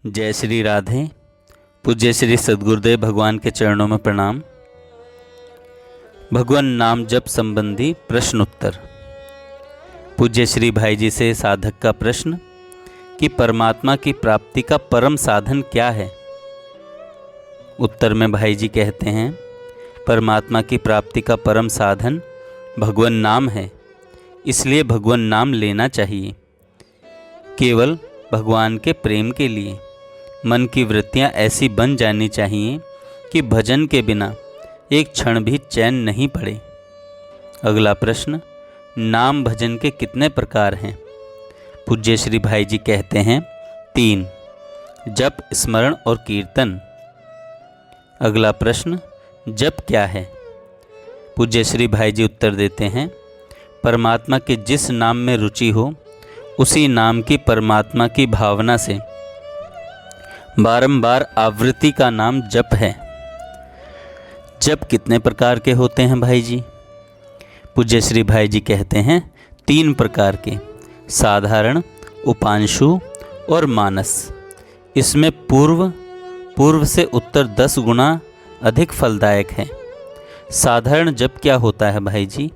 जय श्री राधे। पूज्य श्री सद्गुरुदेव भगवान के चरणों में प्रणाम। भगवान नाम जप संबंधी प्रश्न उत्तर। पूज्य श्री भाई जी से साधक का प्रश्न कि परमात्मा की प्राप्ति का परम साधन क्या है। उत्तर में भाई जी कहते हैं, परमात्मा की प्राप्ति का परम साधन भगवान नाम है, इसलिए भगवान नाम लेना चाहिए। केवल भगवान के प्रेम के लिए मन की वृत्तियां ऐसी बन जानी चाहिए कि भजन के बिना एक क्षण भी चैन नहीं पड़े। अगला प्रश्न, नाम भजन के कितने प्रकार हैं। पूज्य श्री भाई जी कहते हैं 3, जप, स्मरण और कीर्तन। अगला प्रश्न, जप क्या है। पूज्य श्री भाई जी उत्तर देते हैं, परमात्मा के जिस नाम में रुचि हो उसी नाम की परमात्मा की भावना से बारंबार आवृत्ति का नाम जप है। जप कितने प्रकार के होते हैं भाई जी। पूज्य श्री भाई जी कहते हैं 3 प्रकार के, साधारण, उपांशु और मानस। इसमें पूर्व से उत्तर 10 गुना अधिक फलदायक है। साधारण जप क्या होता है भाई जी।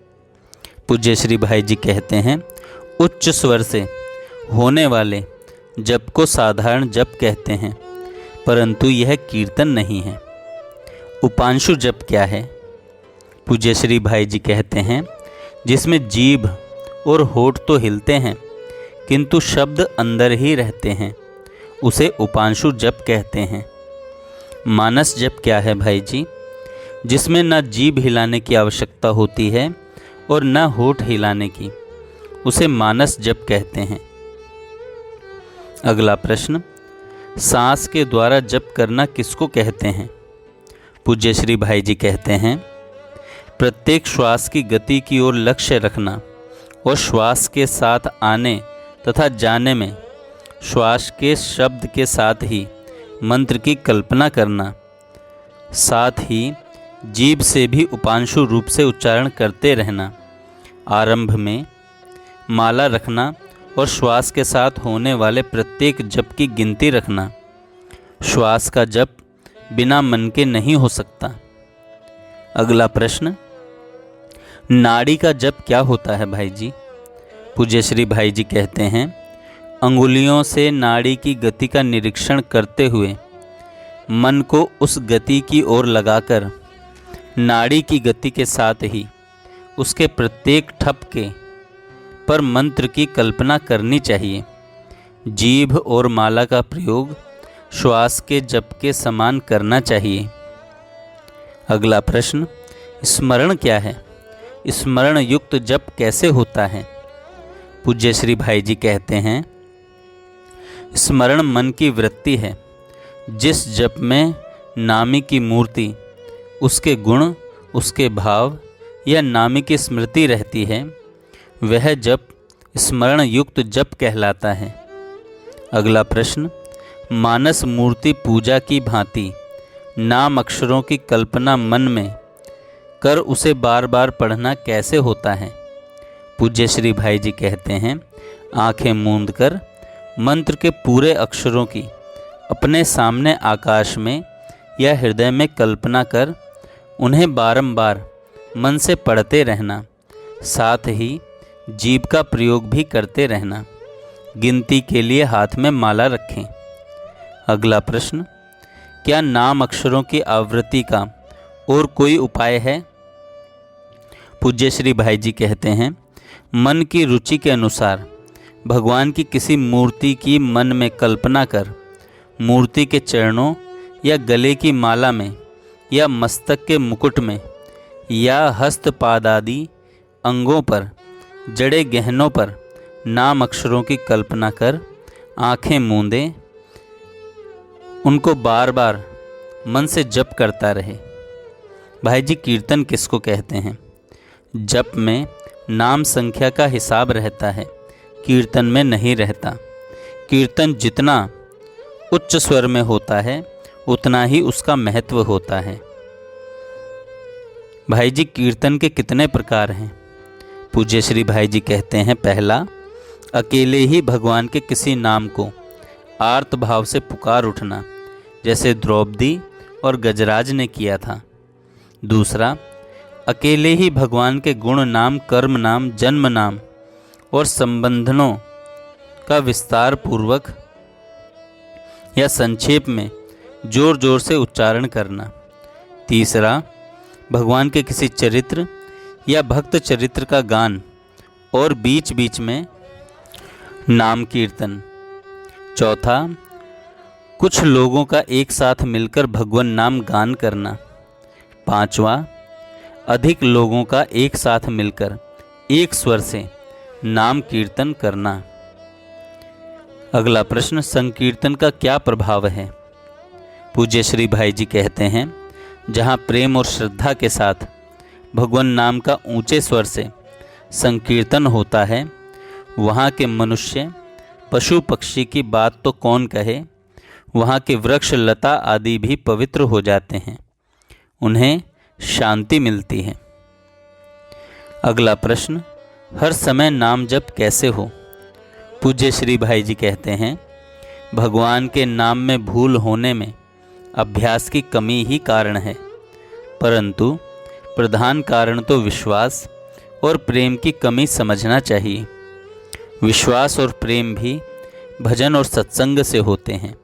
पूज्य श्री भाई जी कहते हैं, उच्च स्वर से होने वाले जप को साधारण जप कहते हैं, परंतु यह कीर्तन नहीं है। उपांशु जप क्या है। पूज्य श्री भाई जी कहते हैं, जिसमें जीभ और होठ तो हिलते हैं किंतु शब्द अंदर ही रहते हैं, उसे उपांशु जप कहते हैं। मानस जप क्या है भाई जी। जिसमें न जीभ हिलाने की आवश्यकता होती है और न होठ हिलाने की, उसे मानस जप कहते हैं। अगला प्रश्न, सांस के द्वारा जप करना किसको कहते हैं। पूज्य श्री भाई जी कहते हैं, प्रत्येक श्वास की गति की ओर लक्ष्य रखना और श्वास के साथ आने तथा जाने में श्वास के शब्द के साथ ही मंत्र की कल्पना करना, साथ ही जीभ से भी उपांशु रूप से उच्चारण करते रहना, आरंभ में माला रखना और श्वास के साथ होने वाले प्रत्येक जप की गिनती रखना। श्वास का जप बिना मन के नहीं हो सकता। अगला प्रश्न, नाड़ी का जप क्या होता है भाई जी। पूज्य श्री भाई जी कहते हैं, अंगुलियों से नाड़ी की गति का निरीक्षण करते हुए मन को उस गति की ओर लगाकर नाड़ी की गति के साथ ही उसके प्रत्येक ठपके पर मंत्र की कल्पना करनी चाहिए। जीभ और माला का प्रयोग श्वास के जप के समान करना चाहिए। अगला प्रश्न, स्मरण क्या है। स्मरण युक्त जप कैसे होता है। पूज्य श्री भाई जी कहते हैं, स्मरण मन की वृत्ति है। जिस जप में नामी की मूर्ति, उसके गुण, उसके भाव या नामी की स्मृति रहती है, वह जप स्मरण युक्त जप कहलाता है। अगला प्रश्न, मानस मूर्ति पूजा की भांति नाम अक्षरों की कल्पना मन में कर उसे बार बार पढ़ना कैसे होता है। पूज्य श्री भाई जी कहते हैं, आंखें मूंद कर मंत्र के पूरे अक्षरों की अपने सामने आकाश में या हृदय में कल्पना कर उन्हें बारंबार मन से पढ़ते रहना, साथ ही जीभ का प्रयोग भी करते रहना। गिनती के लिए हाथ में माला रखें। अगला प्रश्न, क्या नाम अक्षरों की आवृत्ति का और कोई उपाय है। पूज्य श्री भाई जी कहते हैं, मन की रुचि के अनुसार भगवान की किसी मूर्ति की मन में कल्पना कर मूर्ति के चरणों या गले की माला में या मस्तक के मुकुट में या हस्तपाद आदि अंगों पर जड़े गहनों पर नाम अक्षरों की कल्पना कर आंखें मूंदे उनको बार बार मन से जप करता रहे। भाई जी, कीर्तन किसको कहते हैं। जप में नाम संख्या का हिसाब रहता है, कीर्तन में नहीं रहता। कीर्तन जितना उच्च स्वर में होता है उतना ही उसका महत्व होता है। भाई जी, कीर्तन के कितने प्रकार हैं। पूज्य श्री भाई जी कहते हैं, पहला, अकेले ही भगवान के किसी नाम को आर्त भाव से पुकार उठना, जैसे द्रौपदी और गजराज ने किया था। दूसरा, अकेले ही भगवान के गुण नाम, कर्म नाम, जन्म नाम और संबंधनों का विस्तार पूर्वक या संक्षेप में जोर जोर से उच्चारण करना। तीसरा, भगवान के किसी चरित्र या भक्त चरित्र का गान और बीच बीच में नाम कीर्तन। चौथा, कुछ लोगों का एक साथ मिलकर भगवान नाम गान करना। पांचवा, अधिक लोगों का एक साथ मिलकर एक स्वर से नाम कीर्तन करना। अगला प्रश्न, संकीर्तन का क्या प्रभाव है? पूज्य श्री भाई जी कहते हैं, जहाँ प्रेम और श्रद्धा के साथ भगवान नाम का ऊंचे स्वर से संकीर्तन होता है, वहाँ के मनुष्य, पशु पक्षी की बात तो कौन कहे, वहाँ के वृक्ष लता आदि भी पवित्र हो जाते हैं, उन्हें शांति मिलती है। अगला प्रश्न, हर समय नाम जप कैसे हो? पूज्य श्री भाई जी कहते हैं, भगवान के नाम में भूल होने में अभ्यास की कमी ही कारण है, परंतु प्रधान कारण तो विश्वास और प्रेम की कमी समझना चाहिए। विश्वास और प्रेम भी भजन और सत्संग से होते हैं,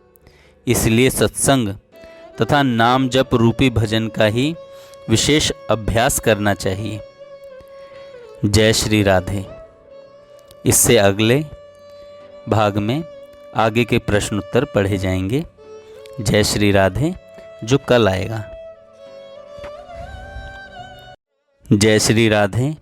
इसलिए सत्संग तथा नाम जप रूपी भजन का ही विशेष अभ्यास करना चाहिए। जय श्री राधे। इससे अगले भाग में आगे के प्रश्न उत्तर पढ़े जाएंगे। जय श्री राधे, जो कल आएगा। जय श्री राधे।